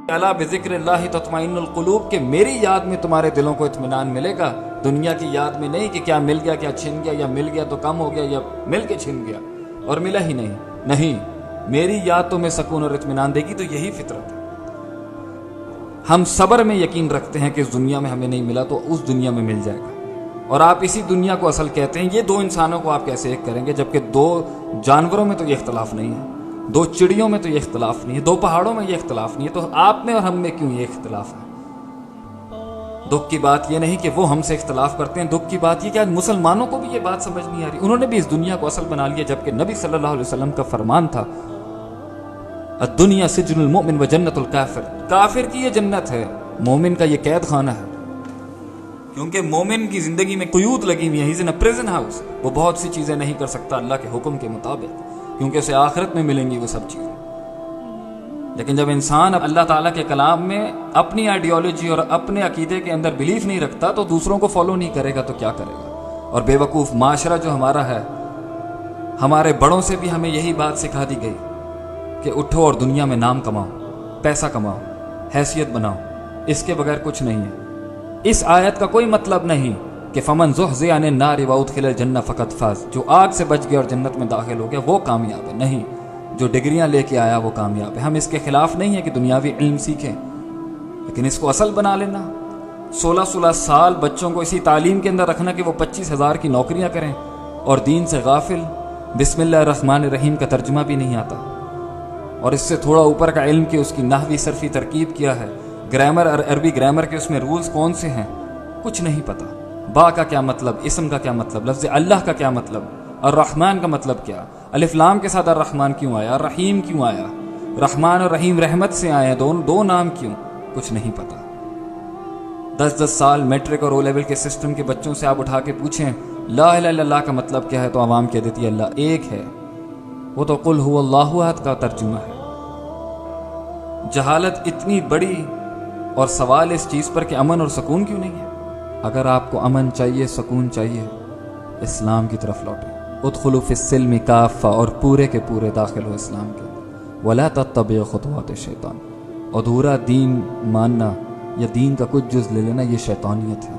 الا بذکر اللہ تطمئن القلوب، کہ میری یاد میں تمہارے دلوں کو اطمینان ملے گا، دنیا کی یاد میں نہیں کہ کیا مل گیا، کیا چھن گیا، یا مل گیا تو کم ہو گیا، یا مل کے چھن گیا اور ملا ہی نہیں، میری یاد تمہیں سکون اور اطمینان دے گی۔ تو یہی فطرت ہے۔ ہم صبر میں یقین رکھتے ہیں کہ اس دنیا میں ہمیں نہیں ملا تو اس دنیا میں مل جائے گا، اور آپ اسی دنیا کو اصل کہتے ہیں۔ یہ دو انسانوں کو آپ کیسے ایک کریں گے، جبکہ دو جانوروں میں تو یہ اختلاف نہیں ہے، دو چڑیوں میں تو یہ اختلاف نہیں ہے، دو پہاڑوں میں یہ اختلاف نہیں ہے، تو آپ میں اور ہم میں کیوں یہ اختلاف ہے؟ دکھ کی بات یہ نہیں کہ وہ ہم سے اختلاف کرتے ہیں، دکھ کی بات یہ کہ آج مسلمانوں کو بھی یہ بات سمجھ نہیں آ رہی۔ انہوں نے بھی اس دنیا کو اصل بنا لیا، جبکہ نبی صلی اللہ علیہ وسلم کا فرمان تھا الدنیا سجن المؤمن و جنت الکافر، کافر کی یہ جنت ہے، مومن کا یہ قید خانہ ہے۔ کیونکہ مومن کی زندگی میں قیود لگی ہوئی ہیں، ہی از ان پریزن ہاؤس، وہ بہت سی چیزیں نہیں کر سکتا اللہ کے حکم کے مطابق، کیونکہ اسے آخرت میں ملیں گی وہ سب چیزیں۔ لیکن جب انسان اللہ تعالیٰ کے کلام میں اپنی آئیڈیالوجی اور اپنے عقیدے کے اندر بلیف نہیں رکھتا تو دوسروں کو فالو نہیں کرے گا تو کیا کرے گا؟ اور بے وقوف معاشرہ جو ہمارا ہے، ہمارے بڑوں سے بھی ہمیں یہی بات سکھا دی گئی کہ اٹھو اور دنیا میں نام کماؤ، پیسہ کماؤ، حیثیت بناؤ، اس کے بغیر کچھ نہیں ہے۔ اس آیت کا کوئی مطلب نہیں کہ فمن زحزح عن النار وادخل الجنہ فقد فاز، جو آگ سے بچ گیا اور جنت میں داخل ہو گیا وہ کامیاب ہے، نہیں، جو ڈگریاں لے کے آیا وہ کامیاب ہے۔ ہم اس کے خلاف نہیں ہیں کہ دنیاوی علم سیکھیں، لیکن اس کو اصل بنا لینا، 16 سال بچوں کو اسی تعلیم کے اندر رکھنا کہ وہ 25,000 کی نوکریاں کریں اور دین سے غافل، بسم اللہ الرحمن الرحیم کا ترجمہ بھی نہیں آتا، اور اس سے تھوڑا اوپر کا علم کہ اس کی نحوی صرفی ترکیب کیا ہے، گرامر اور عربی گرامر کے اس میں رولز کون سے ہیں، کچھ نہیں پتا۔ با کا کیا مطلب، اسم کا کیا مطلب، لفظ اللہ کا کیا مطلب، الرحمن کا مطلب کیا، الف لام کے ساتھ الرحمن کیوں آیا، الرحیم کیوں آیا، رحمان اور رحیم رحمت سے آئے، دو نام کیوں، کچھ نہیں پتا۔ 10 سال میٹرک اور او لیول کے سسٹم کے بچوں سے آپ اٹھا کے پوچھیں لا الہ الا اللہ کا مطلب کیا ہے تو عوام کہہ دیتی ہے اللہ ایک ہے، وہ تو قل هو اللہ احد کا ترجمہ ہے۔ جہالت اتنی بڑی، اور سوال اس چیز پر کہ امن اور سکون کیوں نہیں ہے؟ اگر آپ کو امن چاہیے، سکون چاہیے، اسلام کی طرف لوٹیں، ادخلوا فی السلم کافہ، اور پورے کے پورے داخل ہو اسلام کے اندر، ولا تتبعوا خطوات الشیطان، ادھورا دین ماننا یا دین کا کچھ جز لے لینا یہ شیطانیت ہے۔